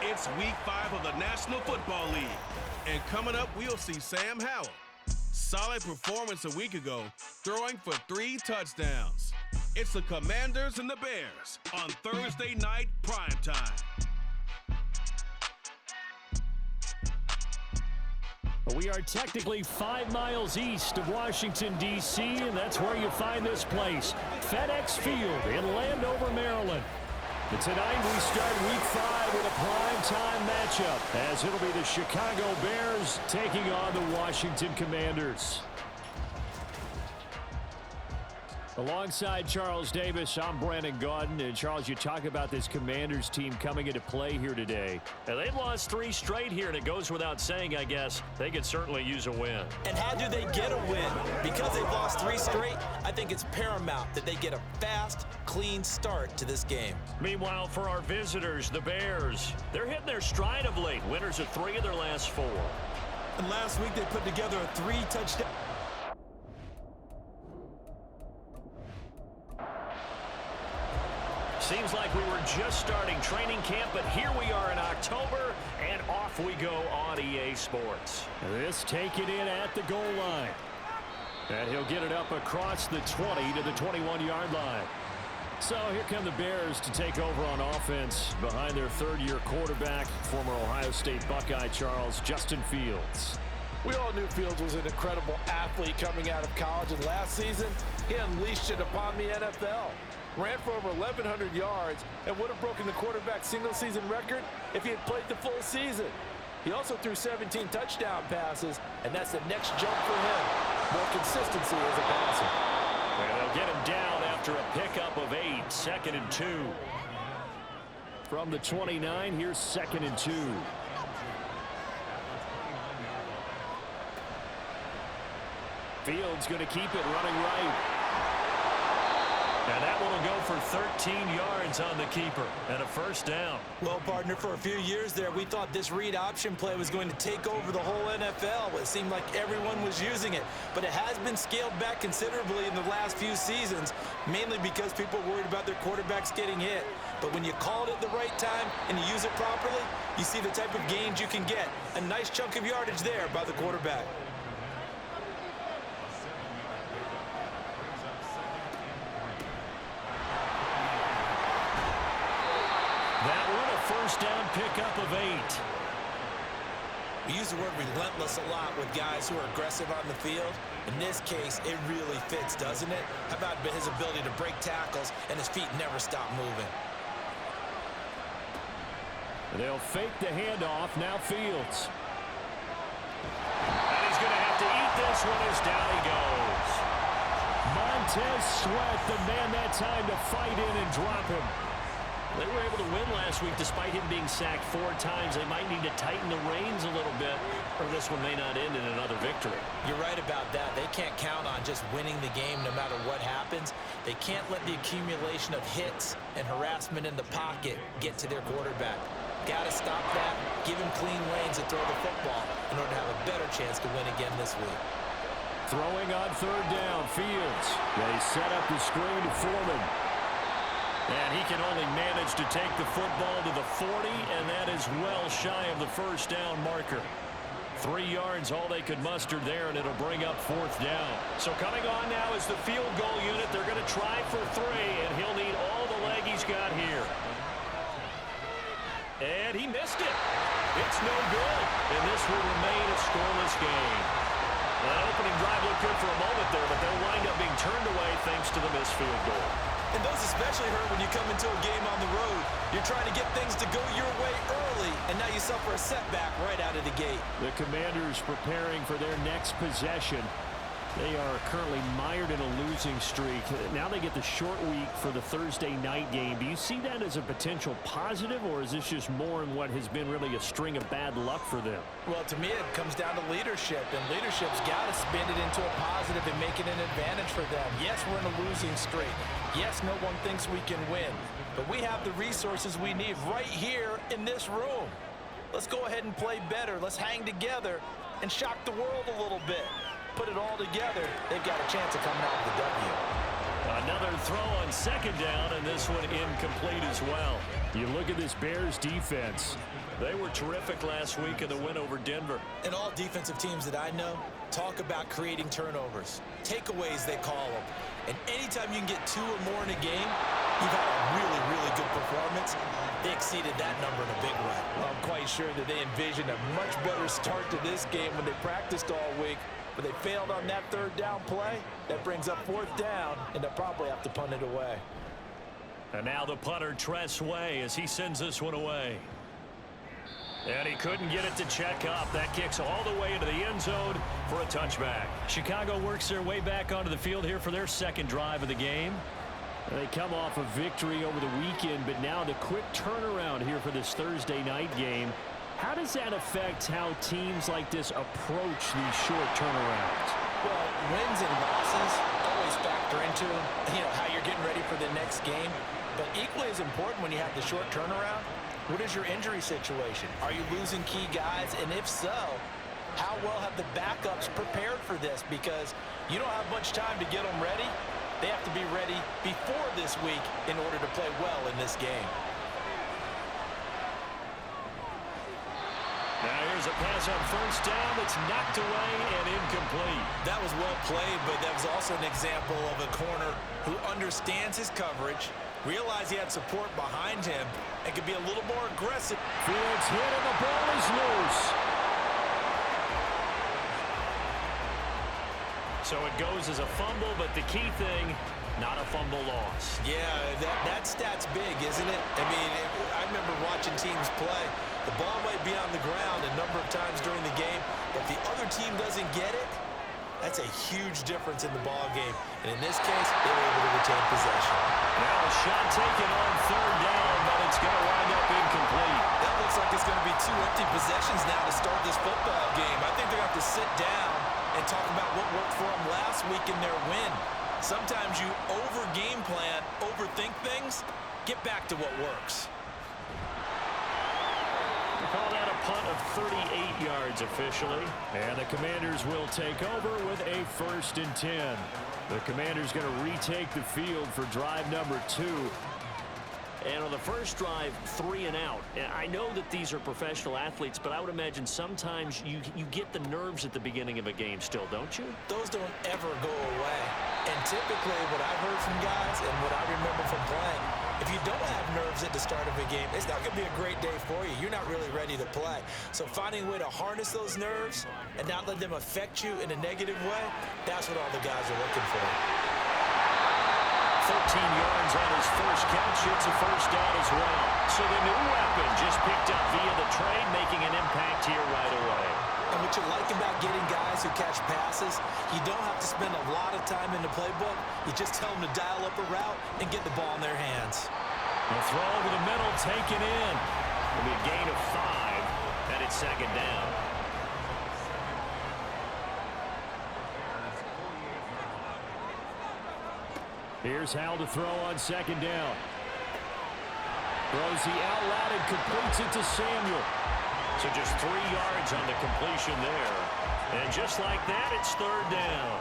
It's Week 5 of the National Football League. And coming up, we'll see Sam Howell. Solid performance a week ago, throwing for 3 touchdowns. It's the Commanders and the Bears on Thursday night primetime. We are technically 5 miles east of Washington, D.C., and that's where you find this place, FedEx Field in Landover, Maryland. And tonight we start Week 5 with a primetime matchup, as it'll be the Chicago Bears taking on the Washington Commanders. Alongside Charles Davis, I'm Brandon Gaudin. And Charles, you talk about this Commanders team coming into play here today. And they've lost 3 straight here, and it goes without saying, I guess, they could certainly use a win. And how do they get a win? Because they've lost 3 straight, I think it's paramount that they get a fast, clean start to this game. Meanwhile, for our visitors, the Bears, they're hitting their stride of late. Winners of 3 of their last 4. And last week they put together a 3-touchdown. Seems like we were just starting training camp, but here we are in October, and off we go on EA Sports. This taken in at the goal line. And he'll get it up across the 20 to the 21-yard line. So here come the Bears to take over on offense behind their 3rd-year quarterback, former Ohio State Buckeye Charles, Justin Fields. We all knew Fields was an incredible athlete coming out of college, and last season he unleashed it upon the NFL. Ran for over 1,100 yards and would have broken the quarterback single-season record if he had played the full season. He also threw 17 touchdown passes, and that's the next jump for him. More consistency as a passer. And they'll get him down after a pickup of 8, 2nd and 2. From the 29, here's 2nd and 2. Fields going to keep it running right. And that one will go for 13 yards on the keeper and a first down. Well, partner, for a few years there, we thought this read option play was going to take over the whole NFL. It seemed like everyone was using it. But it has been scaled back considerably in the last few seasons, mainly because people are worried about their quarterbacks getting hit. But when you call it at the right time and you use it properly, you see the type of gains you can get. A nice chunk of yardage there by the quarterback. First down pickup of 8. We use the word relentless a lot with guys who are aggressive on the field. In this case, it really fits, doesn't it? How about his ability to break tackles and his feet never stop moving? They'll fake the handoff. Now Fields. And he's going to have to eat this one as down he goes. Montez Sweat, the man that time to fight in and drop him. They were able to win last week despite him being sacked 4 times. They might need to tighten the reins a little bit, or this one may not end in another victory. You're right about that. They can't count on just winning the game no matter what happens. They can't let the accumulation of hits and harassment in the pocket get to their quarterback. Got to stop that, give him clean lanes to throw the football in order to have a better chance to win again this week. Throwing on 3rd down, Fields. They set up the screen to Foreman. And he can only manage to take the football to the 40, and that is well shy of the first down marker. 3 yards, all they could muster there, and it'll bring up 4th down. So coming on now is the field goal unit. They're going to try for 3, and he'll need all the leg he's got here. And he missed it. It's no good, and this will remain a scoreless game. That opening drive looked good for a moment there, but they'll wind up being turned away thanks to the missed field goal. And those especially hurt when you come into a game on the road. You're trying to get things to go your way early, and now you suffer a setback right out of the gate. The Commanders preparing for their next possession. They are currently mired in a losing streak. Now they get the short week for the Thursday night game. Do you see that as a potential positive, or is this just more in what has been really a string of bad luck for them? Well, to me, it comes down to leadership, and leadership's got to spin it into a positive and make it an advantage for them. Yes, we're in a losing streak. Yes, no one thinks we can win, but we have the resources we need right here in this room. Let's go ahead and play better. Let's hang together and shock the world a little bit. Put it all together, they've got a chance of coming out with a W. Another throw on second down, and this one incomplete as well. You look at this Bears defense. They were terrific last week in the win over Denver. And all defensive teams that I know talk about creating turnovers. Takeaways, they call them. And anytime you can get 2 or more in a game, you've had a really, really good performance. They exceeded that number in a big way. Well, I'm quite sure that they envisioned a much better start to this game when they practiced all week. But they failed on that 3rd down play. That brings up 4th down, and they'll probably have to punt it away. And now the punter, Tress Way, as he sends this one away. And he couldn't get it to check up. That kicks all the way into the end zone for a touchback. Chicago works their way back onto the field here for their second drive of the game. They come off a victory over the weekend, but now the quick turnaround here for this Thursday night game. How does that affect how teams like this approach these short turnarounds? Well, wins and losses always factor into how you're getting ready for the next game. But equally as important when you have the short turnaround, what is your injury situation? Are you losing key guys? And if so, how well have the backups prepared for this? Because you don't have much time to get them ready. They have to be ready before this week in order to play well in this game. Now here's a pass on first down that's knocked away and incomplete. That was well played, but that was also an example of a corner who understands his coverage, realized he had support behind him, and could be a little more aggressive. Fields hit and the ball is loose. So it goes as a fumble, but the key thing, not a fumble loss. Yeah, that stat's big, isn't it? I mean, I remember watching teams play. The ball might be on the ground a number of times during the game, but if the other team doesn't get it, that's a huge difference in the ball game. And in this case, they were able to retain possession. Now a shot taken on 3rd down, but it's going to wind up incomplete. That looks like it's going to be 2 empty possessions now to start this football game. I think they're going to have to sit down and talk about what worked for them last week in their win. Sometimes you over-game plan, overthink things. Get back to what works. We call that a punt of 38 yards officially. And the Commanders will take over with a 1st and 10. The Commanders going to retake the field for drive number 2. And on the first drive, 3 and out. And I know that these are professional athletes, but I would imagine sometimes you get the nerves at the beginning of a game still, don't you? Those don't ever go away. And typically what I've heard from guys and what I remember from playing, if you don't have nerves at the start of a game, it's not going to be a great day for you. You're not really ready to play. So finding a way to harness those nerves and not let them affect you in a negative way, that's what all the guys are looking for. 13 yards on his first catch. It's a first down as well. So the new weapon just picked up via the trade, making an impact here right away. And what you like about getting guys who catch passes, you don't have to spend a lot of time in the playbook. You just tell them to dial up a route and get the ball in their hands. The throw over the middle, taken in. It'll be a gain of 5, and it's 2nd down. Here's Howell to throw on 2nd down. Throws the out route and completes it to Samuel. So just 3 yards on the completion there. And just like that, it's 3rd down.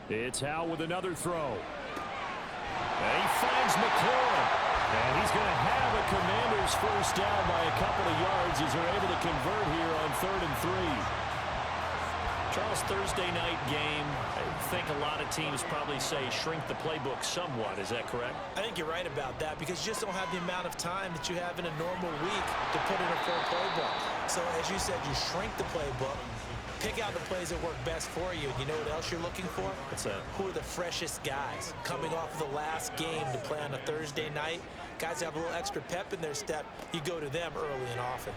It's Howell with another throw. And he finds McLaurin. And he's going to have a Commanders first down by a couple of yards as they're able to convert here on 3rd and 3. Charles, Thursday night game, I think a lot of teams probably say shrink the playbook somewhat. Is that correct? I think you're right about that because you just don't have the amount of time that you have in a normal week to put in a full playbook. So as you said, you shrink the playbook, pick out the plays that work best for you. You know what else you're looking for? What's that? Who are the freshest guys coming off the last game to play on a Thursday night? Guys that have a little extra pep in their step, you go to them early and often.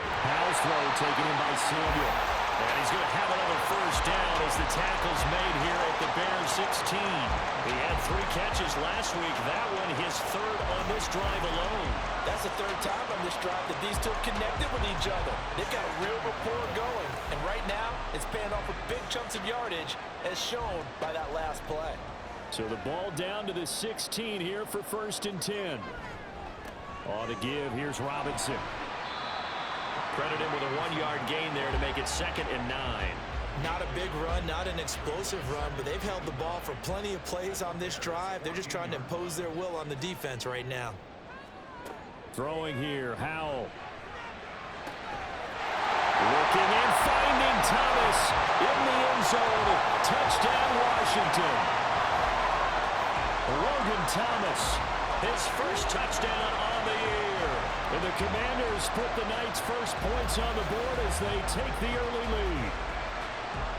Howell's throw taken in by Samuel. And he's going to have another first down as the tackle's made here at the Bears 16. He had 3 catches last week. That one his 3rd on this drive alone. That's the 3rd time on this drive that these two connected with each other. They've got a real rapport going. And right now, it's paying off with big chunks of yardage as shown by that last play. So the ball down to the 16 here for 1st and 10. On to give, here's Robinson. Credit him with a 1-yard gain there to make it 2nd and 9. Not a big run, not an explosive run, but they've held the ball for plenty of plays on this drive. They're just trying to impose their will on the defense right now. Throwing here, Howell. Looking and finding Thomas in the end zone. Touchdown, Washington. Logan Thomas, his first touchdown on the year. And the Commanders put the Knights' first points on the board as they take the early lead.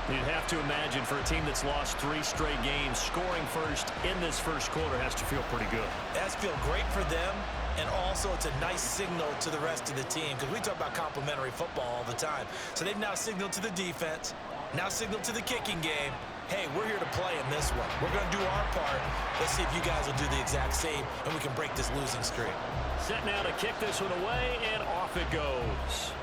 You'd have to imagine for a team that's lost 3 straight games, scoring first in this first quarter has to feel pretty good. It has to feel great for them, and also it's a nice signal to the rest of the team because we talk about complementary football all the time. So they've now signaled to the defense, now signaled to the kicking game, hey, we're here to play in this one. We're going to do our part. Let's see if you guys will do the exact same, and we can break this losing streak. Set now to kick this one away, and off it goes.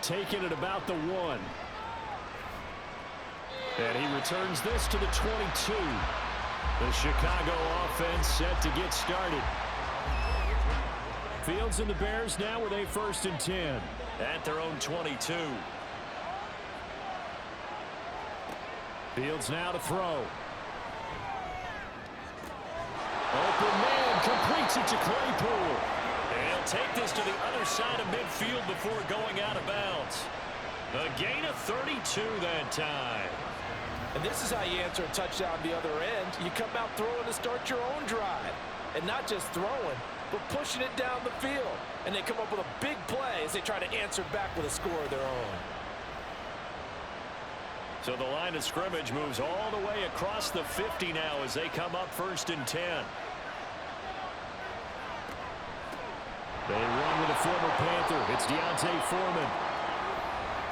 Taking it about the 1. And he returns this to the 22. The Chicago offense set to get started. Fields and the Bears now with a 1st and 10. At their own 22. Fields now to throw. Open man completes it to Claypool. They'll take this to the other side of midfield before going out of bounds. A gain of 32 that time. And this is how you answer a touchdown the other end. You come out throwing to start your own drive. And not just throwing, but pushing it down the field. And they come up with a big play as they try to answer back with a score of their own. So the line of scrimmage moves all the way across the 50 now as they come up 1st and 10. They run with a former Panther. It's Deontay Foreman.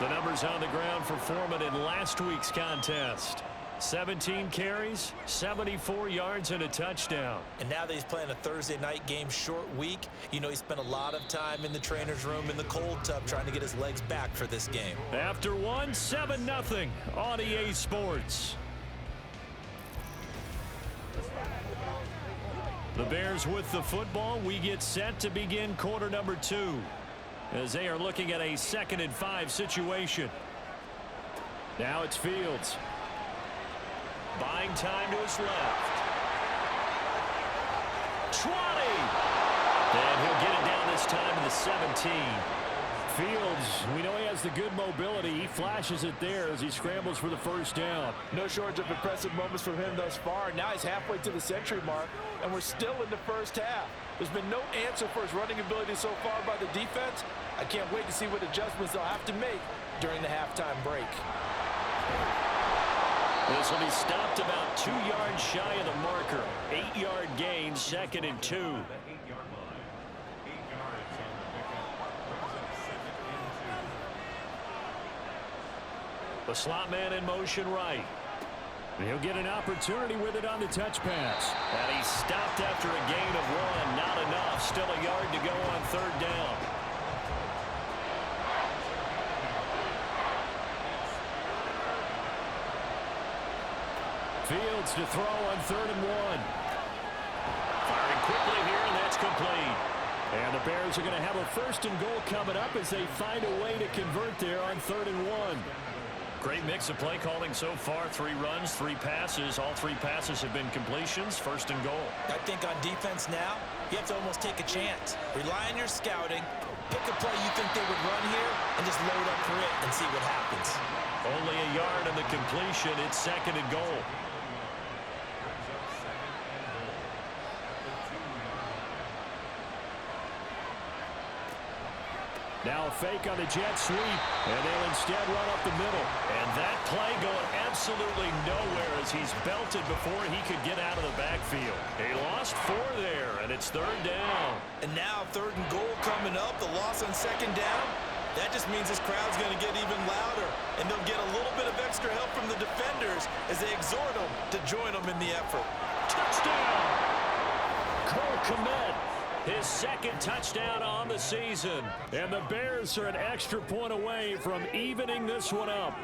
The numbers on the ground for Foreman in last week's contest. 17 carries, 74 yards, and a touchdown. And now that he's playing a Thursday night game, short week, you know he spent a lot of time in the trainer's room in the cold tub trying to get his legs back for this game. After one, 7-0 on EA Sports. The Bears with the football. We get set to begin quarter number 2 as they are looking at a 2nd and 5 situation. Now it's Fields. Buying time to his left. 20. And he'll get it down this time to the 17. Fields, we know he has the good mobility. He flashes it there as he scrambles for the 1st down. No shortage of impressive moments from him thus far. Now he's halfway to the century mark, and we're still in the first half. There's been no answer for his running ability so far by the defense. I can't wait to see what adjustments they'll have to make during the halftime break. This will be stopped about 2 yards shy of the marker. 8-yard gain, 2nd and 2. The slot man in motion right. He'll get an opportunity with it on the touch pass. And he's stopped after a gain of 1. Not enough. Still a yard to go on 3rd down. Fields to throw on 3rd and 1. Firing quickly here, and that's complete. And the Bears are going to have a 1st and goal coming up as they find a way to convert there on 3rd and 1. Great mix of play calling so far. 3 runs, 3 passes. All 3 passes have been completions. 1st and goal. I think on defense now, you have to almost take a chance. Rely on your scouting. Pick a play you think they would run here and just load up for it and see what happens. Only a yard on the completion. It's 2nd and goal. Now a fake on the jet sweep, and they'll instead run up the middle. And that play going absolutely nowhere as he's belted before he could get out of the backfield. He lost 4 there, and it's 3rd down. And now 3rd and goal coming up, the loss on 2nd down. That just means this crowd's going to get even louder, and they'll get a little bit of extra help from the defenders as they exhort them to join them in the effort. Touchdown! Cole Kmet. His 2nd touchdown on the season. And the Bears are an extra point away from evening this one up.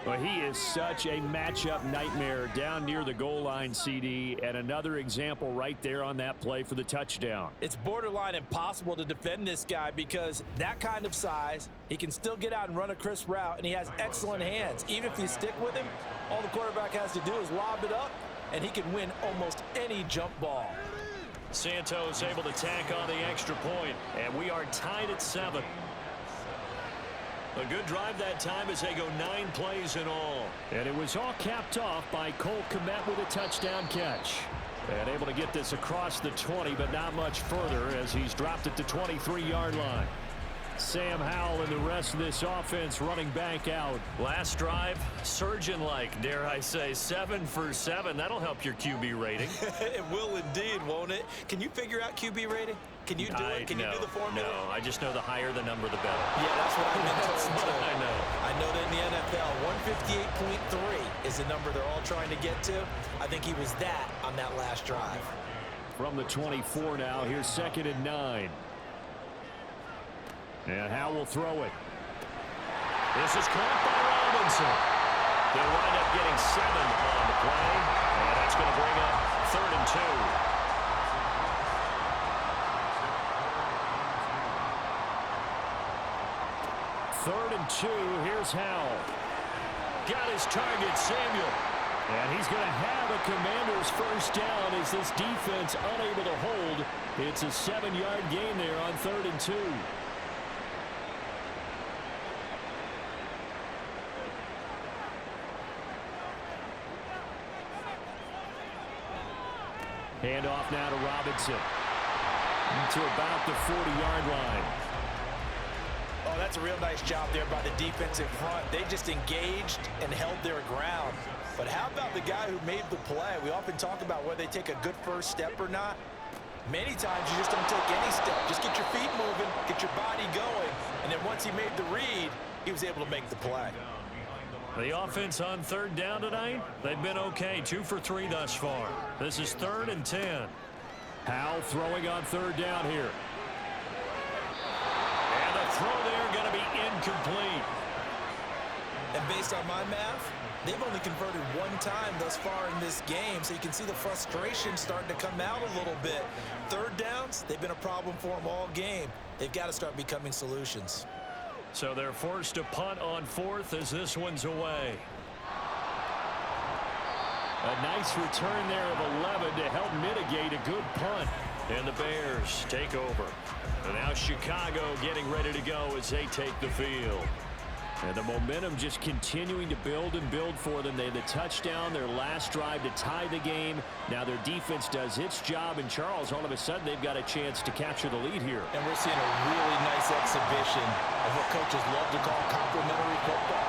Well, he is such a matchup nightmare down near the goal line, CD, and another example right there on that play for the touchdown. It's borderline impossible to defend this guy because that kind of size, he can still get out and run a crisp route, and he has excellent hands. Even if you stick with him, all the quarterback has to do is lob it up, and he can win almost any jump ball. Santos able to tack on the extra point, and we are tied at 7. A good drive that time as they go 9 plays in all. And it was all capped off by Cole Kmet with a touchdown catch. And able to get this across the 20, but not much further as he's dropped it to 23-yard line. Sam Howell and the rest of this offense running back out. Last drive, surgeon-like, dare I say, 7 for 7. That'll help your QB rating. It will indeed, won't it? Can you figure out QB rating? Can you do it? Can you do the formula? No, I just know the higher the number, the better. Yeah, that's what I meant. That's what I know. I know that in the NFL, 158.3 is the number they're all trying to get to. I think he was that on that last drive. From the 24 now, here's 2nd and 9. And Howell will throw it. This is caught by Robinson. They'll wind up getting 7 on the play. And that's going to bring up 3rd and 2. 3rd and 2. Here's Howell. Got his target, Samuel. And he's going to have a Commanders first down as this defense unable to hold. It's a 7-yard gain there on 3rd and 2. Handoff now to Robinson. To about the 40-yard line. Oh, that's a real nice job there by the defense in front. They just engaged and held their ground. But how about the guy who made the play? We often talk about whether they take a good first step or not. Many times you just don't take any step. Just get your feet moving, get your body going, and then once he made the read, he was able to make the play. The offense on 3rd down tonight, they've been okay. 2 for 3 thus far. This is 3rd and 10. Howell throwing on 3rd down here. And the throw there going to be incomplete. And based on my math, they've only converted 1 time thus far in this game, so you can see the frustration starting to come out a little bit. 3rd downs, they've been a problem for them all game. They've got to start becoming solutions. So they're forced to punt on 4th as this one's away. A nice return there of 11 to help mitigate a good punt. And the Bears take over. And now Chicago getting ready to go as they take the field. And the momentum just continuing to build and build for them. They had the touchdown, their last drive to tie the game. Now their defense does its job, and Charles, all of a sudden, they've got a chance to capture the lead here. And we're seeing a really nice exhibition of what coaches love to call complementary football.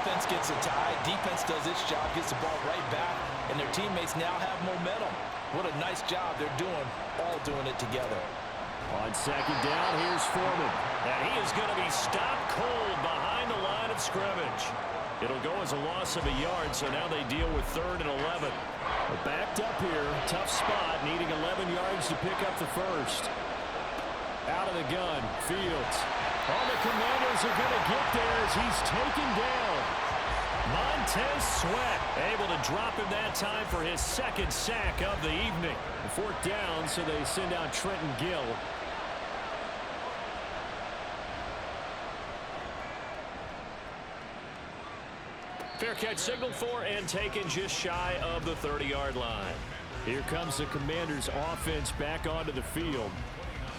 Offense gets a tie, defense does its job, gets the ball right back, and their teammates now have momentum. What a nice job they're doing, all doing it together. On 2nd down, here's Foreman. And he is going to be stopped cold behind the line of scrimmage. It'll go as a loss of a yard, so now they deal with 3rd and 11. Backed up here, tough spot, needing 11 yards to pick up the first. Out of the gun, Fields. All the Commanders are going to get there as he's taken down. Montez Sweat able to drop him that time for his 2nd sack of the evening. 4th down, so they send out Trenton Gill. Fair catch signaled for and taken just shy of the 30-yard line. Here comes the Commanders' offense back onto the field.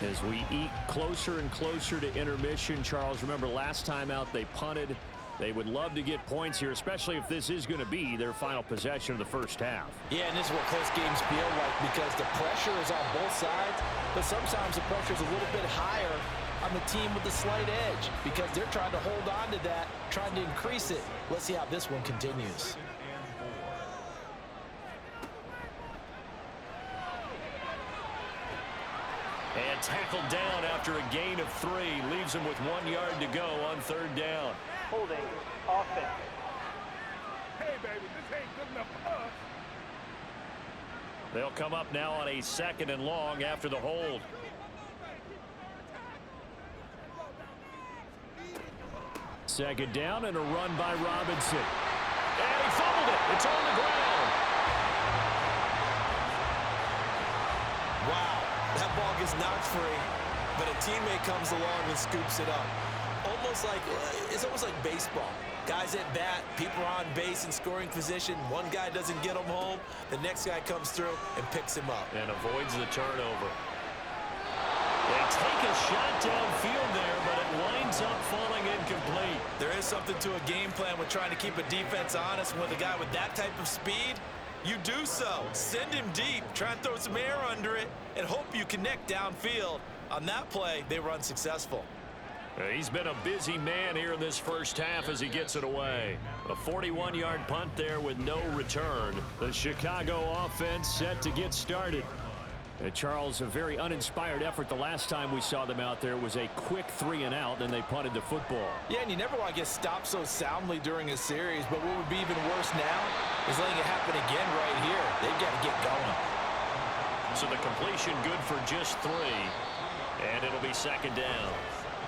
As we eat closer and closer to intermission, Charles, remember last time out they punted. They would love to get points here, especially if this is going to be their final possession of the first half. Yeah, and this is what close games feel like because the pressure is on both sides, but sometimes the pressure is a little bit higher on the team with the slight edge because they're trying to hold on to that, trying to increase it. Let's see how this one continues. And tackled down after a gain of 3. Leaves him with 1 yard to go on 3rd down. Holding offense. Hey, baby, this ain't good enough for us. They'll come up now on a 2nd and long after the hold. Second down and a run by Robinson. And he fumbled it. It's on the ground. Wow, that ball gets knocked free, but a teammate comes along and scoops it up. It's almost like baseball. Guys at bat, people are on base in scoring position. One guy doesn't get him home. The next guy comes through and picks him up. And avoids the turnover. They take a shot downfield there, but it winds up falling incomplete. There is something to a game plan with trying to keep a defense honest. And with a guy with that type of speed, you do so. Send him deep. Try and throw some air under it and hope you connect downfield. On that play, they were unsuccessful. He's been a busy man here in this first half as he gets it away. A 41-yard punt there with no return. The Chicago offense set to get started. Charles, a very uninspired effort the last time we saw them out there was a quick 3-and-out, then they punted the football. Yeah, and you never want to get stopped so soundly during a series, but what would be even worse now is letting it happen again right here. They've got to get going. So the completion good for just 3, and it'll be second down.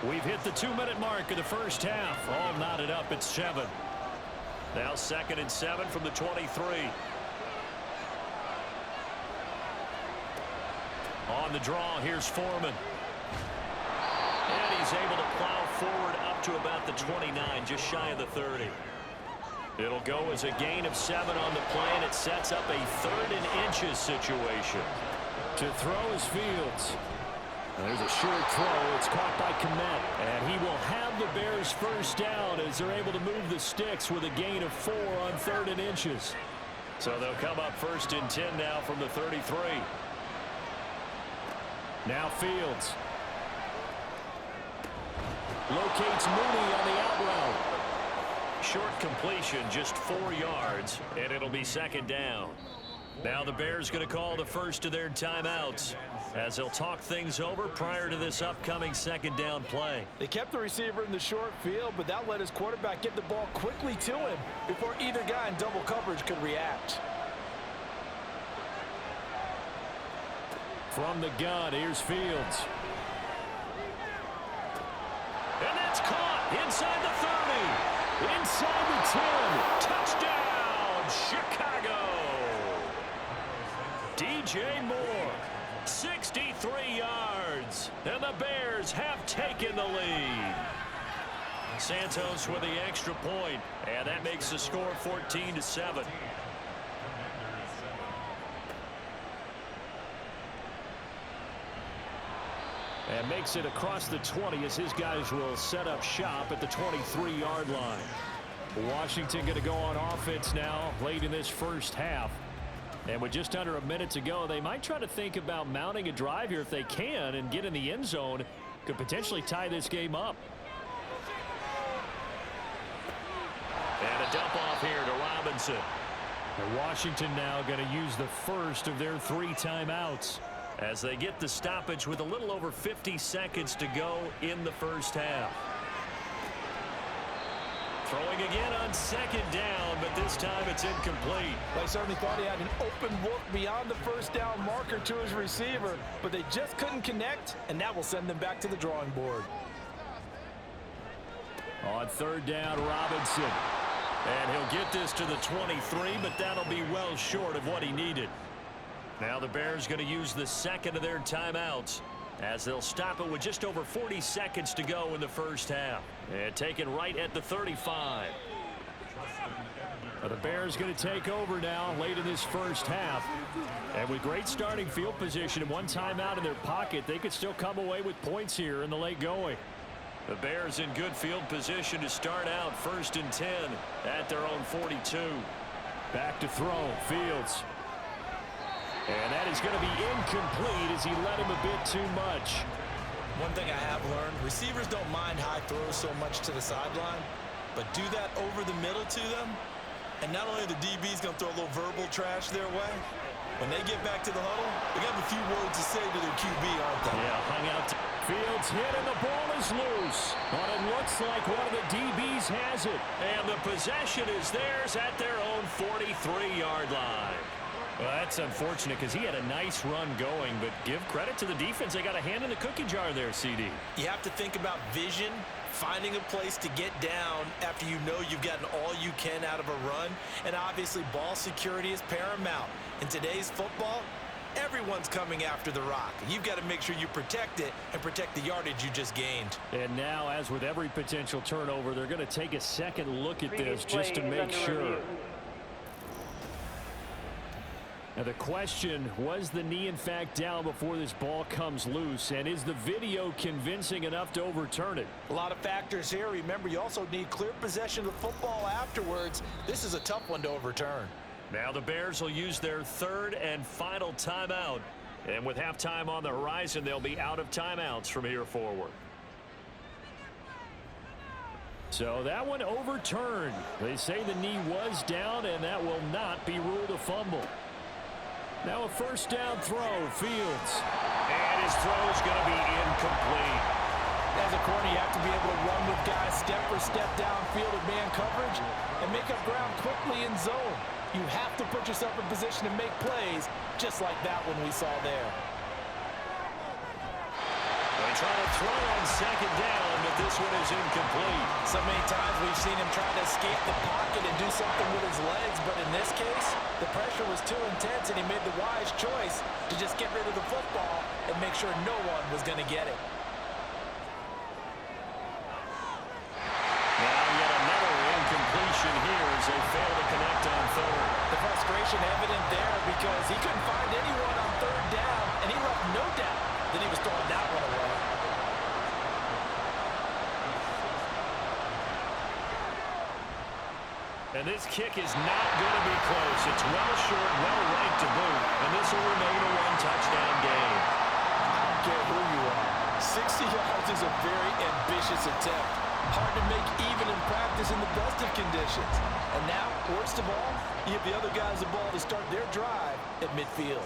We've hit the 2-minute mark of the first half. All knotted up at 7. Now 2nd and 7 from the 23. On the draw, here's Foreman. And he's able to plow forward up to about the 29, just shy of the 30. It'll go as a gain of 7 on the play, and it sets up a 3rd and inches situation. To throw is Fields. There's a short throw. It's caught by Komet. And he will have the Bears first down as they're able to move the sticks with a gain of 4 on 3rd and inches. So they'll come up 1st and 10 now from the 33. Now Fields. Locates Mooney on the out route. Short completion, just 4 yards, and it'll be second down. Now the Bears going to call the first of their timeouts as they'll talk things over prior to this upcoming second down play. They kept the receiver in the short field, but that let his quarterback get the ball quickly to him before either guy in double coverage could react. From the gun, here's Fields. And that's caught inside the 30. Inside the 10. Touchdown, Chicago. DJ Moore, 63 yards, and the Bears have taken the lead. Santos with the extra point, and that makes the score 14-7. And makes it across the 20 as his guys will set up shop at the 23-yard line. Washington going to go on offense now late in this first half. And with just under a minute to go, they might try to think about mounting a drive here if they can and get in the end zone. Could potentially tie this game up. And a dump off here to Robinson. And Washington now going to use the first of their 3 timeouts as they get the stoppage with a little over 50 seconds to go in the first half. Throwing again on second down, but this time it's incomplete. They certainly thought he had an open look beyond the first down marker to his receiver, but they just couldn't connect, and that will send them back to the drawing board. On 3rd down, Robinson. And he'll get this to the 23, but that'll be well short of what he needed. Now the Bears going to use the second of their timeouts as they'll stop it with just over 40 seconds to go in the first half. And taken right at the 35. The Bears going to take over now late in this first half. And with great starting field position and 1 timeout in their pocket, they could still come away with points here in the late going. The Bears in good field position to start out 1st and 10 at their own 42. Back to throw, Fields. And that is going to be incomplete as he led him a bit too much. One thing I have learned, receivers don't mind high throws so much to the sideline, but do that over the middle to them, and not only are the DBs going to throw a little verbal trash their way, when they get back to the huddle, they got a few words to say to their QB, aren't they? Yeah, hung out. Fields hit and the ball is loose. But it looks like one of the DBs has it. And the possession is theirs at their own 43-yard line. Well, that's unfortunate because he had a nice run going, but give credit to the defense. They got a hand in the cookie jar there, CD. You have to think about vision, finding a place to get down after you know you've gotten all you can out of a run, and obviously ball security is paramount. In today's football, everyone's coming after the rock. You've got to make sure you protect it and protect the yardage you just gained. And now, as with every potential turnover, they're going to take a second look at this just to make sure. Now the question, was the knee in fact down before this ball comes loose? And is the video convincing enough to overturn it? A lot of factors here. Remember, you also need clear possession of the football afterwards. This is a tough one to overturn. Now the Bears will use their third and final timeout. And with halftime on the horizon, they'll be out of timeouts from here forward. So that one overturned. They say the knee was down, and that will not be ruled a fumble. Now a first down throw, Fields. And his throw is going to be incomplete. As a corner, you have to be able to run with guys step for step downfield in man coverage and make up ground quickly in zone. You have to put yourself in position to make plays, just like that one we saw there. They try to throw on second down, but this one is incomplete. So many times we've seen him try to escape the pocket and do something with his legs, but in this case, the pressure was too intense, and he made the wise choice to just get rid of the football and make sure no one was going to get it. Now yet another incompletion here as they fail to connect on third. The frustration evident there because he couldn't find anyone on third down, and he left no doubt that he was throwing that one away. And this kick is not going to be close. It's well short, well right to boot, and this will remain a one-touchdown game. I don't care who you are. 60 yards is a very ambitious attempt. Hard to make even in practice in the best of conditions. And now, worst of all, you give the other guys the ball to start their drive at midfield.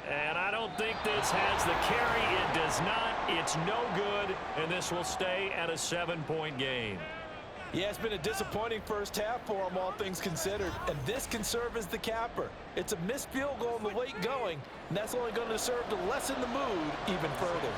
And I don't think this has the carry. It does not. It's no good, and this will stay at a 7-point game. Yeah, it's been a disappointing first half for him, all things considered. And this can serve as the capper. It's a missed field goal in the late going, and that's only going to serve to lessen the mood even further.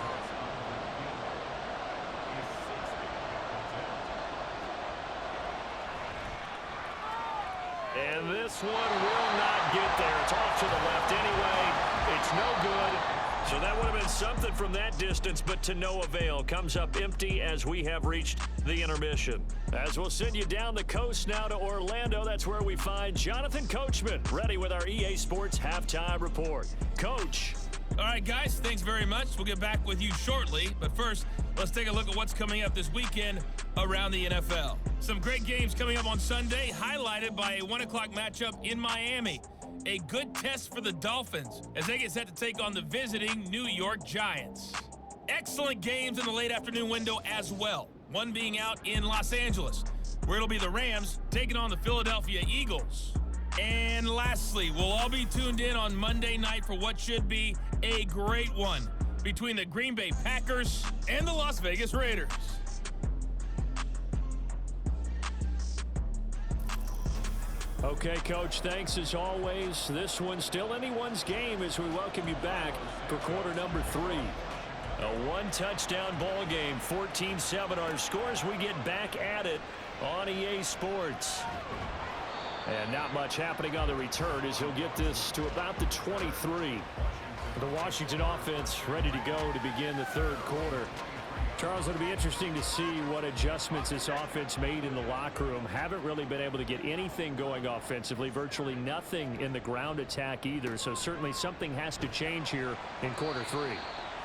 And this one will not get there. It's off to the left anyway. It's no good. So that would have been something from that distance, but to no avail. Comes up empty as we have reached the intermission. As we'll send you down the coast now to Orlando, that's where we find Jonathan Coachman, ready with our EA Sports Halftime Report. Coach. All right, guys, thanks very much. We'll get back with you shortly. But first, let's take a look at what's coming up this weekend around the NFL. Some great games coming up on Sunday, highlighted by a 1 o'clock matchup in Miami. A good test for the Dolphins as they get set to take on the visiting New York Giants. Excellent games in the late afternoon window as well. One being out in Los Angeles, where it'll be the Rams taking on the Philadelphia Eagles. And lastly, we'll all be tuned in on Monday night for what should be a great one between the Green Bay Packers and the Las Vegas Raiders. Okay, Coach, thanks as always. This one's still anyone's game as we welcome you back for quarter number 3. A one-touchdown ball game, 14-7 our scores. We get back at it on EA Sports. And not much happening on the return as he'll get this to about the 23. The Washington offense ready to go to begin the third quarter. Charles, it'll be interesting to see what adjustments this offense made in the locker room. Haven't really been able to get anything going offensively, virtually nothing in the ground attack either. So certainly something has to change here in quarter 3.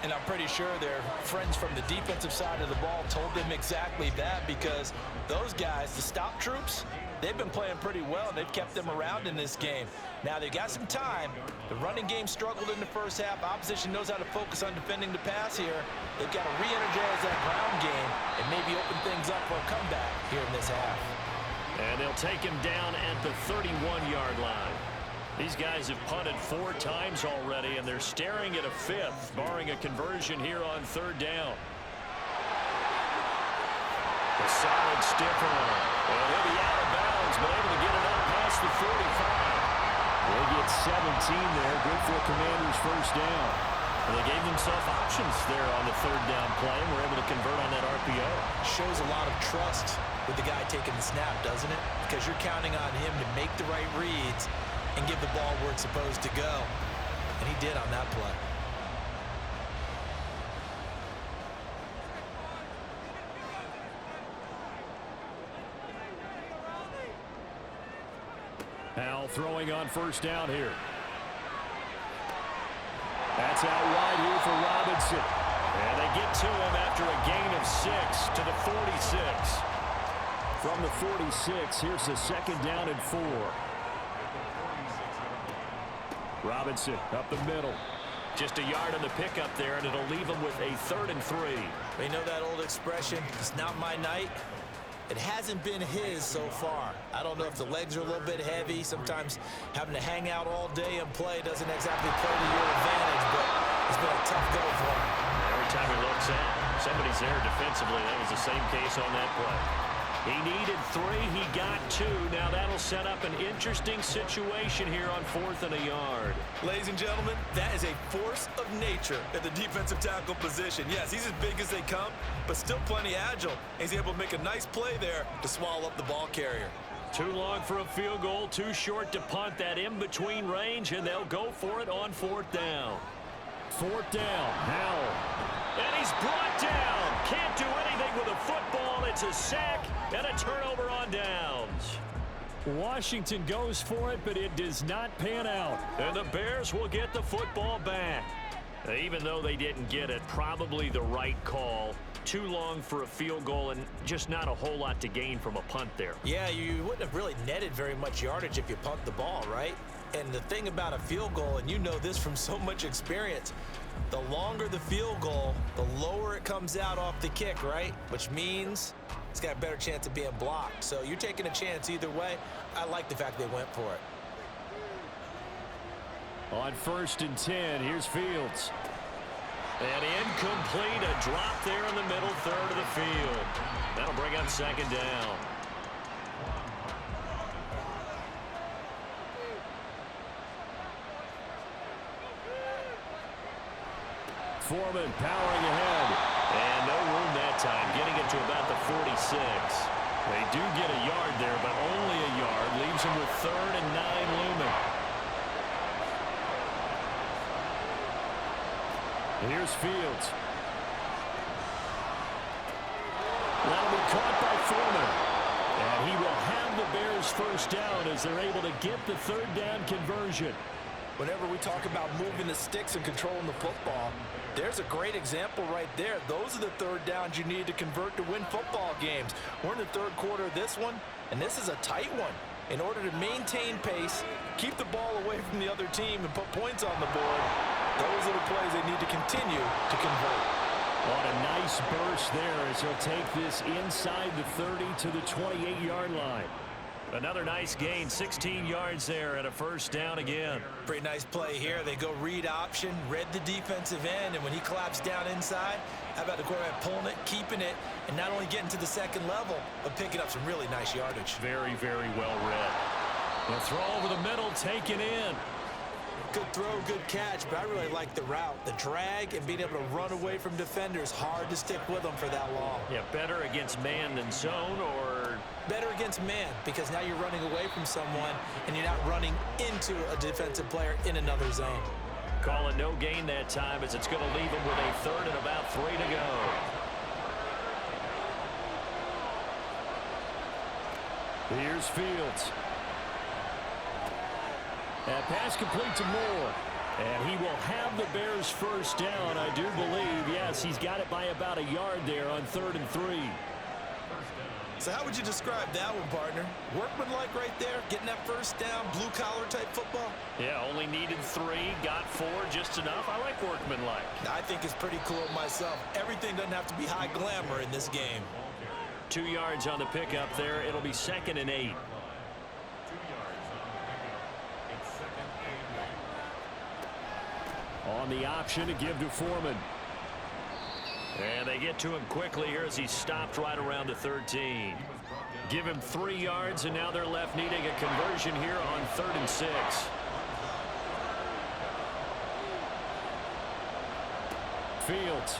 And I'm pretty sure their friends from the defensive side of the ball told them exactly that, because those guys, the stop troops, they've been playing pretty well, and they've kept them around in this game. Now, they've got some time. The running game struggled in the first half. Opposition knows how to focus on defending the pass here. They've got to re-energize that ground game and maybe open things up for a comeback here in this half. And they'll take him down at the 31-yard line. These guys have punted 4 times already, and they're staring at a 5th, barring a conversion here on third down. A solid stiff arm. And he'll be out of bounds, but able to get it up past the 45. They get 17 there. Good for Commanders' first down. Well, they gave themselves options there on the third down play and were able to convert on that RPO. Shows a lot of trust with the guy taking the snap, doesn't it? Because you're counting on him to make the right reads and give the ball where it's supposed to go. And he did on that play. Howell throwing on first down here. That's out wide here for Robinson. And they get to him after a gain of 6 to the 46. From the 46, here's the second down and 4. Robinson up the middle. Just a yard on the pickup there, and it'll leave him with a 3rd and 3. You know that old expression, it's not my night? It hasn't been his so far. I don't know if the legs are a little bit heavy. Sometimes having to hang out all day and play doesn't exactly play to your advantage, but it's been a tough go for him. Every time he looks out, somebody's there defensively. That was the same case on that play. He needed 3. He got 2. Now that'll set up an interesting situation here on 4th and a yard. Ladies and gentlemen, that is a force of nature at the defensive tackle position. Yes, he's as big as they come, but still plenty agile. He's able to make a nice play there to swallow up the ball carrier. Too long for a field goal, too short to punt. That in-between range, and they'll go for it on 4th down. 4th down, Howell. And he's brought down. Can't do anything with a football. It's a sack and a turnover on downs. Washington goes for it, but it does not pan out. And the Bears will get the football back. Even though they didn't get it, probably the right call. Too long for a field goal and just not a whole lot to gain from a punt there. Yeah, you wouldn't have really netted very much yardage if you punt the ball, right? And the thing about a field goal, and you know this from so much experience, the longer the field goal, the lower it comes out off the kick, right? Which means it's got a better chance of being blocked. So you're taking a chance either way. I like the fact they went for it. On 1st and 10, here's Fields. And incomplete, a drop there in the middle third of the field. That'll bring up 2nd down. Foreman powering ahead. And no room that time, getting it to about the 46. They do get a yard there, but only a yard. Leaves them with 3rd and 9 looming. Here's Fields. That'll be caught by Foreman. And he will have the Bears first down as they're able to get the 3rd down conversion. Whenever we talk about moving the sticks and controlling the football, there's a great example right there. Those are the 3rd downs you need to convert to win football games. We're in the 3rd quarter of this one, and this is a tight one. In order to maintain pace, keep the ball away from the other team, and put points on the board, those are the plays they need to continue to convert. On a nice burst there as he'll take this inside the 30 to the 28-yard line. Another nice gain, 16 yards there and a first down again. Pretty nice play here. They go read option, read the defensive end, and when he collapsed down inside, how about the quarterback pulling it, keeping it, and not only getting to the 2nd level, but picking up some really nice yardage. Very, very well read. The throw over the middle, taken in. Good throw, good catch, but I really like the route. The drag and being able to run away from defenders, hard to stick with them for that long. Yeah, better against man than zone, or better against man, because now you're running away from someone and you're not running into a defensive player in another zone. Call it no gain that time as it's going to leave him with a 3rd and about 3 to go. Here's Fields. That pass complete to Moore. And he will have the Bears first down, I do believe. Yes, he's got it by about a yard there on 3rd and 3. So how would you describe that one, partner? Workmanlike right there, getting that first down, blue-collar type football? Yeah, only needed 3, got 4, just enough. I like workmanlike. I think it's pretty cool myself. Everything doesn't have to be high glamour in this game. 2 yards on the pickup there. It'll be 2nd and 8. On the option to give to Foreman. And they get to him quickly here as he stopped right around the 13. Give him 3 yards, and now they're left needing a conversion here on 3rd and 6. Fields.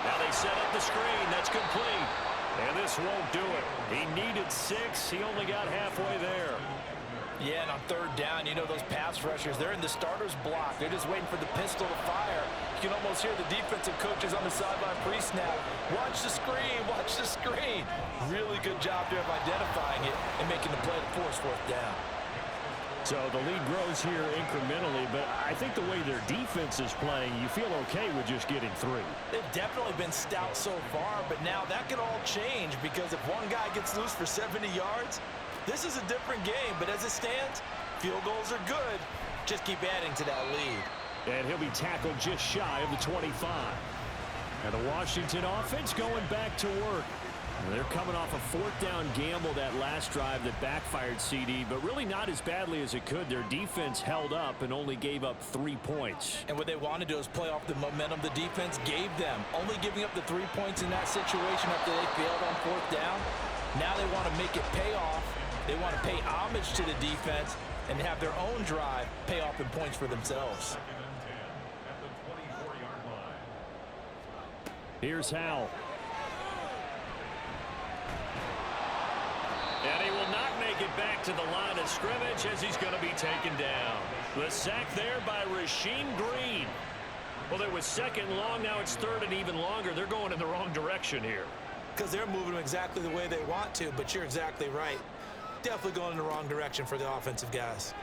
Now they set up the screen. That's complete. And this won't do it. He needed 6. He only got halfway there. Yeah, and on 3rd down, you know those pass rushers, they're in the starter's block. They're just waiting for the pistol to fire. You can almost hear the defensive coaches on the sideline pre-snap. Watch the screen, watch the screen. Really good job there of identifying it and making the play to force 4th down. So the lead grows here incrementally, but I think the way their defense is playing, you feel okay with just getting 3. They've definitely been stout so far, but now that could all change because if one guy gets loose for 70 yards, this is a different game. But as it stands, field goals are good. Just keep adding to that lead. And he'll be tackled just shy of the 25. And the Washington offense going back to work. They're coming off a 4th down gamble that last drive that backfired, CD, but really not as badly as it could. Their defense held up and only gave up 3 points. And what they want to do is play off the momentum the defense gave them. Only giving up the 3 points in that situation after they failed on 4th down. Now they want to make it pay off. They want to pay homage to the defense and have their own drive pay off in points for themselves. Here's Howell. And he will not make it back to the line of scrimmage as he's going to be taken down. The sack there by Rasheem Green. Well, it was 2nd long. Now it's 3rd and even longer. They're going in the wrong direction here. Because they're moving exactly the way they want to, but you're exactly right. Definitely going in the wrong direction for the offensive guys.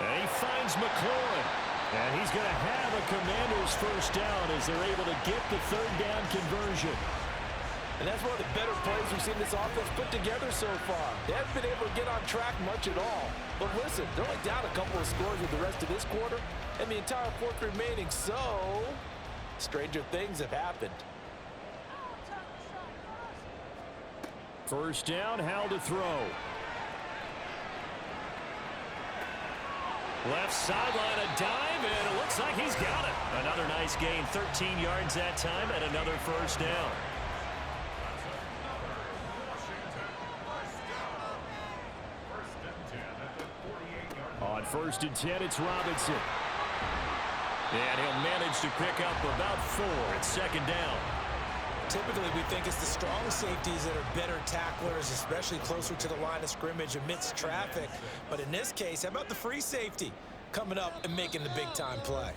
And he finds McLaurin. And he's going to have a Commanders 1st down as they're able to get the 3rd down conversion. And that's one of the better plays we've seen this offense put together so far. They haven't been able to get on track much at all. But listen, they're only down a couple of scores with the rest of this quarter and the entire 4th remaining. So, stranger things have happened. 1st down, Howell to throw. Left sideline, a dive, and it looks like he's got it. Another nice gain, 13 yards that time, and another 1st down. On 1st and 10, it's Robinson. And he'll manage to pick up about 4 at 2nd down. Typically, we think it's the strong safeties that are better tacklers, especially closer to the line of scrimmage amidst traffic. But in this case, how about the free safety coming up and making the big-time play?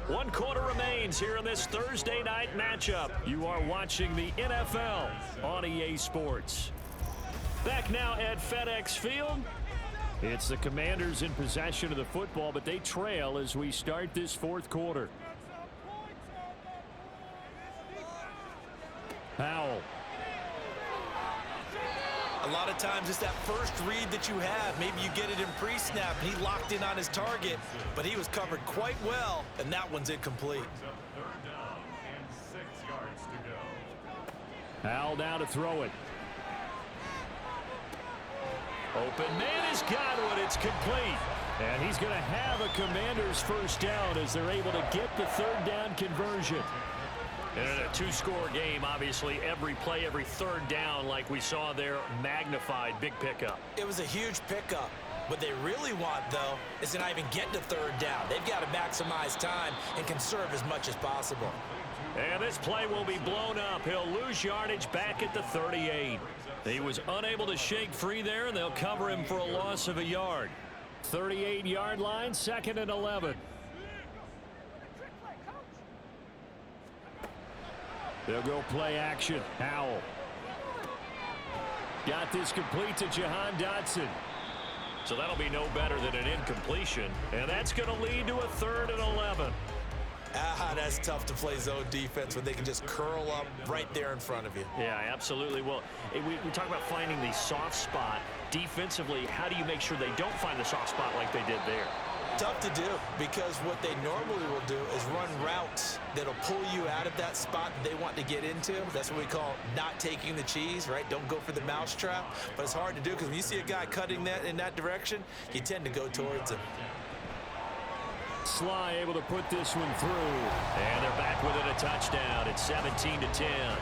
1 quarter remains here in this Thursday night matchup. You are watching the NFL on EA Sports. Back now at FedEx Field. It's the Commanders in possession of the football, but they trail as we start this 4th quarter. Howell. A lot of times it's that first read that you have. Maybe you get it in pre-snap, and he locked in on his target, but he was covered quite well, and that one's incomplete. 3rd down and 6 yards to go. Howell now to throw it. Open man has got one. It's complete. And he's going to have a Commanders 1st down as they're able to get the 3rd down conversion. And in a 2-score game, obviously, every play, every 3rd down, like we saw there, magnified, big pickup. It was a huge pickup. What they really want, though, is to not even get to 3rd down. They've got to maximize time and conserve as much as possible. And this play will be blown up. He'll lose yardage back at the 38. He was unable to shake free there, and they'll cover him for a loss of a yard. 38-yard line, 2nd and 11. They'll go play action. Howell. Got this complete to Jahan Dotson. So that'll be no better than an incompletion. And that's going to lead to a 3rd and 11. That's tough to play zone defense when they can just curl up right there in front of you. Yeah, absolutely. Well, we talk about finding the soft spot. Defensively, how do you make sure they don't find the soft spot like they did there? Tough to do, because what they normally will do is run routes that'll pull you out of that spot that they want to get into. That's what we call not taking the cheese, right? Don't go for the mousetrap. But it's hard to do because when you see a guy cutting that in that direction, you tend to go towards him. Sly able to put this one through. And they're back within a touchdown. It's 17-10.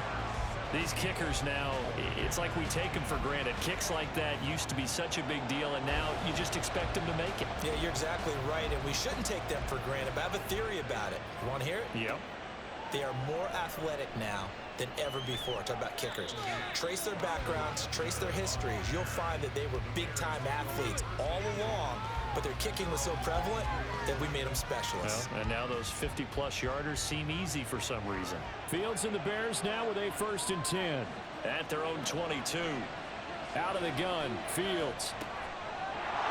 These kickers now, it's like we take them for granted. Kicks like that used to be such a big deal, and now you just expect them to make it. Yeah, you're exactly right, and we shouldn't take them for granted, but I have a theory about it. You want to hear it? Yep. They are more athletic now than ever before. Talk about kickers. Trace their backgrounds, trace their histories. You'll find that they were big-time athletes all along, but their kicking was so prevalent that we made them specialists. Well, and now those 50-plus yarders seem easy for some reason. Fields and the Bears now with a 1st and 10. At their own 22. Out of the gun, Fields.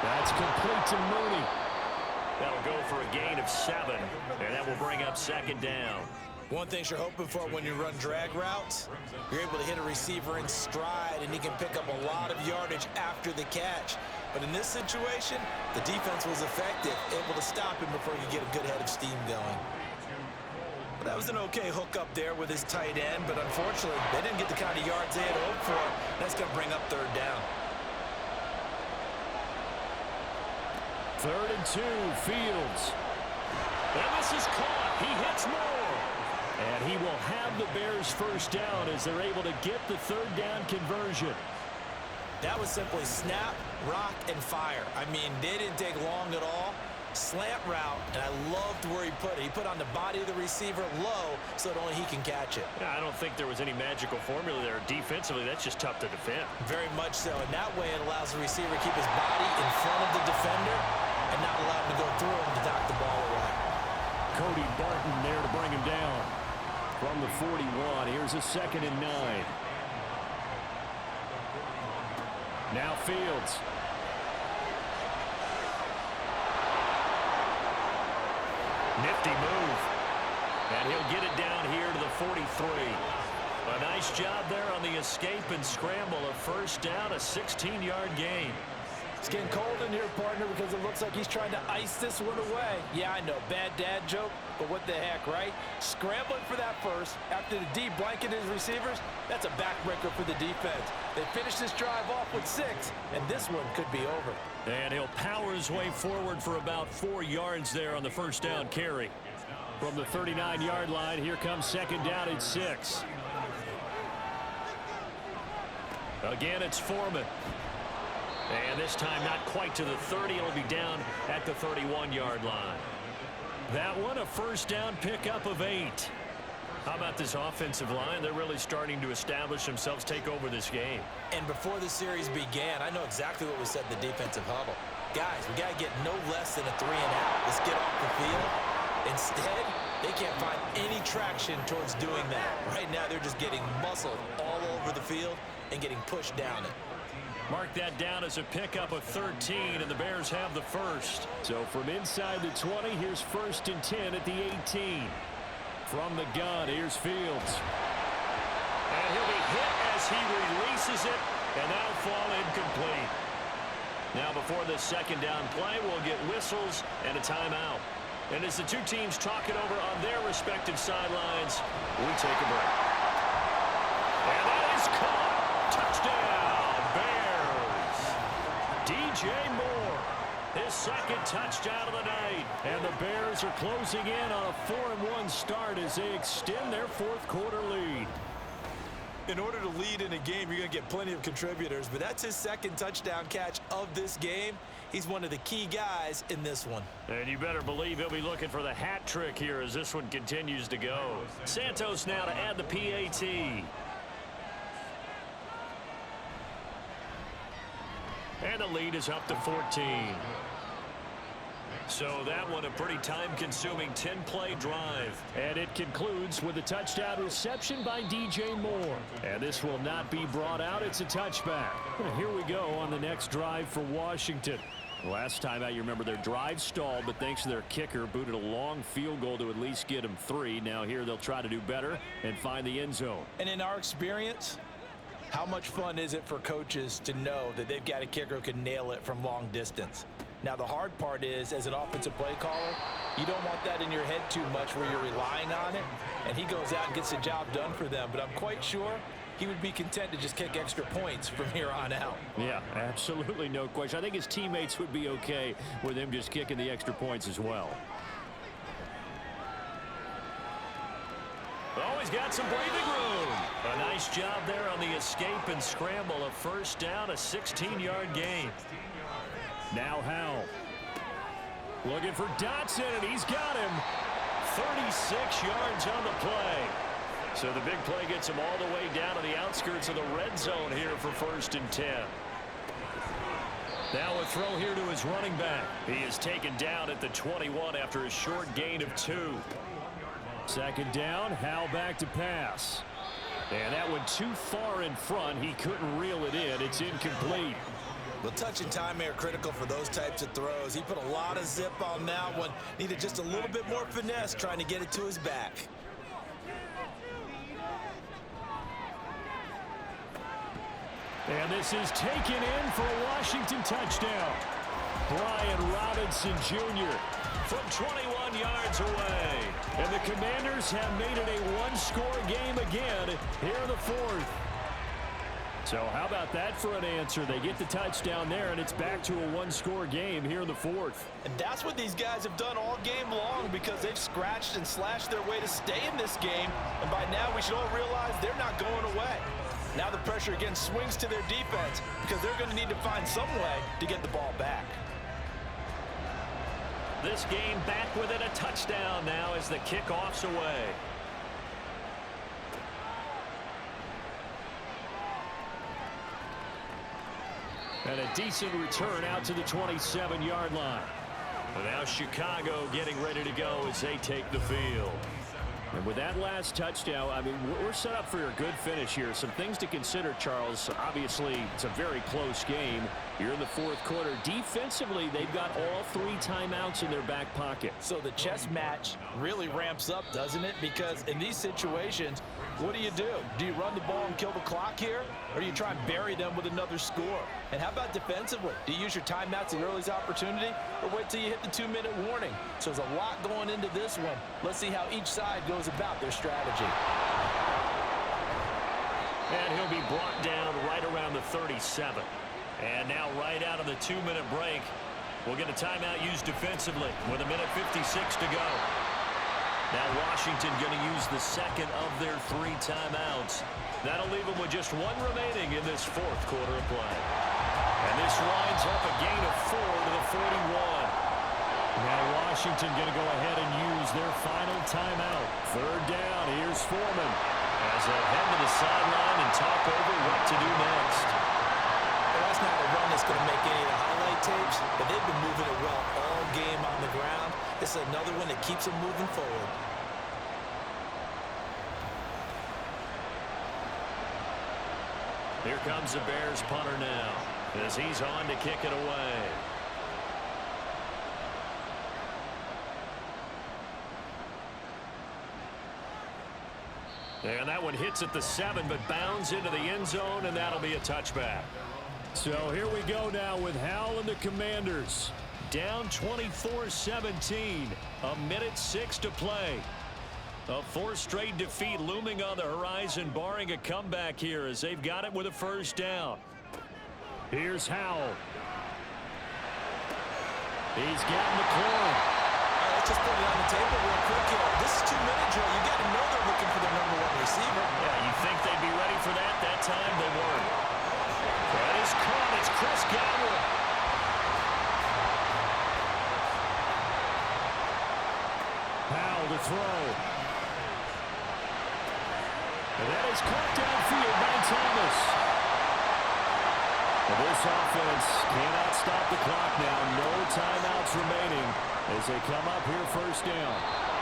That's complete to Mooney. That'll go for a gain of 7, and that will bring up 2nd down. One thing you're hoping for when you run drag routes, you're able to hit a receiver in stride, and he can pick up a lot of yardage after the catch. But in this situation, the defense was effective, able to stop him before he could get a good head of steam going. But that was an okay hook up there with his tight end, but unfortunately, they didn't get the kind of yards they had hoped for. That's going to bring up 3rd down. 3rd and 2, Fields. And this is caught. He hits more. And he will have the Bears 1st down as they're able to get the 3rd down conversion. That was simply snap, rock, and fire. I mean, they didn't take long at all. Slant route, and I loved where he put it. He put on the body of the receiver low so that only he can catch it. Yeah, I don't think there was any magical formula there. Defensively, that's just tough to defend. Very much so. And that way it allows the receiver to keep his body in front of the defender and not allow him to go through him to knock the ball away. Cody Barton there to bring him down. From the 41, here's a 2nd and 9. Now Fields. Nifty move. And he'll get it down here to the 43. A nice job there on the escape and scramble. A 1st down, a 16-yard gain. It's getting cold in here, partner, because it looks like he's trying to ice this one away. Yeah, I know, bad dad joke, but what the heck, right? Scrambling for that first after the D blanketed his receivers, that's a backbreaker for the defense. They finished this drive off with 6, and this one could be over. And he'll power his way forward for about 4 yards there on the 1st down carry. From the 39-yard line, here comes 2nd down and 6. Again, it's Foreman. And this time not quite to the 30. It'll be down at the 31-yard line. That one, a 1st down pickup of 8. How about this offensive line? They're really starting to establish themselves, take over this game. And before the series began, I know exactly what we said in the defensive huddle. Guys, we got to get no less than a 3-and-out. Let's get off the field. Instead, they can't find any traction towards doing that. Right now, they're just getting muscled all over the field and getting pushed down it. Mark that down as a pickup of 13, and the Bears have the 1st. So from inside the 20, here's 1st and 10 at the 18. From the gun, here's Fields. And he'll be hit as he releases it, and that'll fall incomplete. Now before this 2nd down play, we'll get whistles and a timeout. And as the two teams talk it over on their respective sidelines, we take a break. And that is caught. Touchdown, Bears. DJ Moore, his 2nd touchdown of the night. And the Bears are closing in on a 4-1 start as they extend their 4th quarter lead. In order to lead in a game, you're going to get plenty of contributors, but that's his 2nd touchdown catch of this game. He's one of the key guys in this one. And you better believe he'll be looking for the hat trick here as this one continues to go. Santos now to add the PAT. And the lead is up to 14. So that one a pretty time-consuming 10-play drive. And it concludes with a touchdown reception by DJ Moore. And this will not be brought out. It's a touchback. And here we go on the next drive for Washington. Last time out, you remember their drive stalled, but thanks to their kicker, booted a long field goal to at least get them 3. Now here they'll try to do better and find the end zone. And in our experience, how much fun is it for coaches to know that they've got a kicker who can nail it from long distance? Now, the hard part is, as an offensive play caller, you don't want that in your head too much where you're relying on it, and he goes out and gets the job done for them. But I'm quite sure he would be content to just kick extra points from here on out. Yeah, absolutely no question. I think his teammates would be okay with him just kicking the extra points as well. he's got some breathing room. A nice job there on the escape and scramble. A first down, a 16-yard gain. Now Howell. Looking for Dotson, and he's got him. 36 yards on the play. So the big play gets him all the way down to the outskirts of the red zone here for 1st and 10. Now a throw here to his running back. He is taken down at the 21 after a short gain of 2. 2nd down, Howell back to pass. And that went too far in front. He couldn't reel it in. It's incomplete. Well, touch and time are critical for those types of throws. He put a lot of zip on that one. Needed just a little bit more finesse trying to get it to his back. And this is taken in for a Washington touchdown. Brian Robinson Jr. from 21 yards away. And the Commanders have made it a one-score game again here in the 4th. So how about that for an answer? They get the touchdown there, and it's back to a one-score game here in the 4th. And that's what these guys have done all game long because they've scratched and slashed their way to stay in this game. And by now, we should all realize they're not going away. Now the pressure again swings to their defense because they're going to need to find some way to get the ball back. This game back within a touchdown now as the kickoff's away. And a decent return out to the 27-yard line. And now Chicago getting ready to go as they take the field. And with that last touchdown, I mean, we're set up for a good finish here. Some things to consider, Charles. Obviously, it's a very close game. You're in the 4th quarter. Defensively, they've got all 3 timeouts in their back pocket. So the chess match really ramps up, doesn't it? Because in these situations, what do? Do you run the ball and kill the clock here? Or do you try and bury them with another score? And how about defensively? Do you use your timeouts at earliest opportunity? Or wait till you hit the 2-minute warning? So there's a lot going into this one. Let's see how each side goes about their strategy. And he'll be brought down right around the 37. And now right out of the 2-minute break, we'll get a timeout used defensively with 1:56 to go. Now Washington going to use the second of their 3 timeouts. That'll leave them with just 1 remaining in this 4th quarter of play. And this winds up a gain of 4 to the 41. Now Washington going to go ahead and use their final timeout. 3rd down, here's Foreman. As they head to the sideline and talk over what to do next. Well, that's not a run that's going to make any of the highlight tapes, but they've been moving it well all game on the ground. This is another one that keeps them moving forward. Here comes the Bears punter now as he's on to kick it away. And that one hits at the 7, but bounds into the end zone, and that'll be a touchback. So here we go now with Howell and the Commanders. Down 24-17, 1:06 to play. A 4th straight defeat looming on the horizon, barring a comeback here as they've got it with a 1st down. Here's Howell. He's got McLaurin. Let's just put it on the table real quick here. This is 2-minute drill. You got to know they're looking for their #1 receiver. Yeah, you think they'd be ready for that? That time they weren't. That is caught. It's Chris Godwin. Howell to throw. And that is caught downfield by Thomas. And this offense cannot stop the clock now. No timeouts remaining as they come up here 1st down.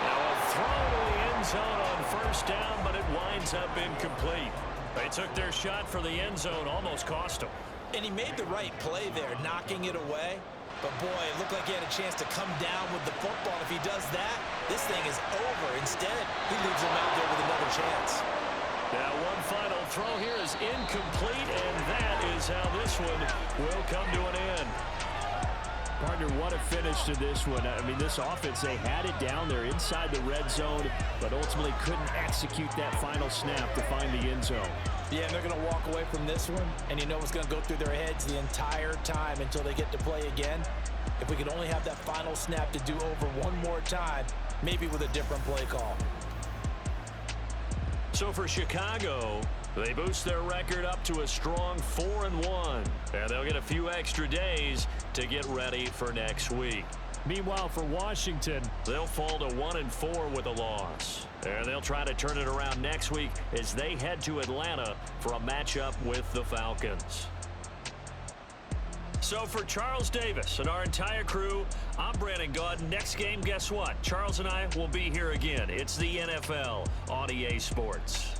Now a throw to the end zone on 1st down, but it winds up incomplete. They took their shot for the end zone, almost cost them. And he made the right play there, knocking it away. But, boy, it looked like he had a chance to come down with the football. If he does that, this thing is over. Instead, he leaves him out there with another chance. Now one final throw here is incomplete, and that is how this one will come to an end. Partner, what a finish to this one. I mean, this offense, they had it down there inside the red zone, but ultimately couldn't execute that final snap to find the end zone. Yeah, and they're going to walk away from this one, and you know what's going to go through their heads the entire time until they get to play again. If we could only have that final snap to do over one more time, maybe with a different play call. So for Chicago, they boost their record up to a strong 4-1. And they'll get a few extra days to get ready for next week. Meanwhile, for Washington, they'll fall to 1-4 with a loss. And they'll try to turn it around next week as they head to Atlanta for a matchup with the Falcons. So for Charles Davis and our entire crew, I'm Brandon Gaudin. Next game, guess what? Charles and I will be here again. It's the NFL on EA Sports.